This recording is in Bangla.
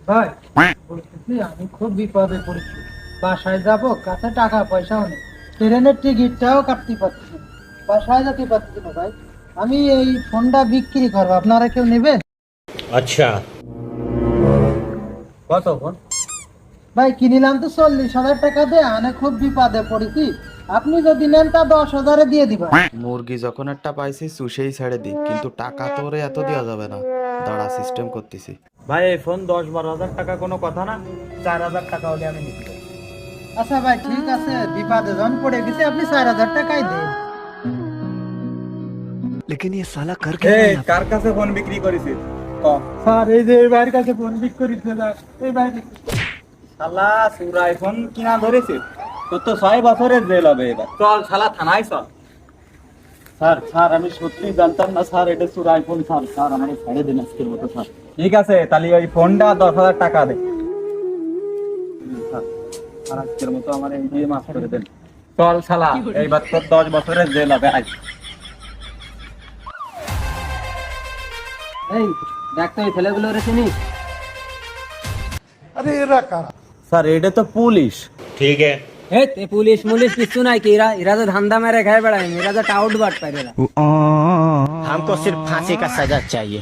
ভাই বলতেছি আমি খুব বিপদে পড়েছি, বাসায় যাব, কাছে টাকা পয়সাও নেই, ট্রেনের টিকিটটাও কাটতে পারছি না, বাসায় যেতে পারছি না ভাই। আমি এই ফোনটা বিক্রি করবো, আপনারা কেউ নেবেন? अच्छा। কত ফোন? ভাই কিনিলাম তো 40,000 টাকা দিয়ে, আমি খুব বিপদে পড়েছি, আপনি যদি নেন তা 10,000-এ দিয়ে দিবা। মুরগি যখন একটা পাইছি চুষেই ছেড়ে দি, কিন্তু টাকা তো ওরে এত দেওয়া যাবে না। দাঁড়া সিস্টেম করতেছি। ভাই এই ফোন 10-12 হাজার টাকা কোনো কথা না, 4,000 টাকা হলে আমি নিতে পারি। আচ্ছা ভাই ঠিক আছে, বিপদে যখন পড়ে গেছে আপনি 4,000 টাকাই দেন। लेकिन ये साला कर এই কার কাছে ফোন বিক্রি করেছিস? ক। স্যার এই যে এই ভাইয়ের কাছে ফোন বিক্রি করেছে, এই ভাই। শালা সুরা আইফোন কিনা ধরেছিস, তোর তো 6 বছরের জেল হবে এবার। চল শালা থানায় চল। স্যার স্যার আমি সত্যি জানতাম না স্যার, এটা সুরা আইফোন। স্যার স্যার আমাকে ছেড়ে দিন আজকের মতো স্যার। ঠিক আছে তাহলে ওই ফোনটা 10,000 টাকা দে। স্যার স্যার আজকের মতো আমার এই দিয়ে মাফ করে দেন। চল শালা, এইবার তোর 10 বছরের জেল হবে। আয়। এই দেখ তো এই ছেলেগুলো রে চিনিস? স্যার এটা তো পুলিশ। ठीक है। তে পুলিশ মুলিশ কিছু নাই কি, এরা এরা তো ধান্দা মেরে খায় বেড়ায়, এরা তো টাউট বাট পারে। आ हमको सिर्फ फांसी का सजा चाहिए।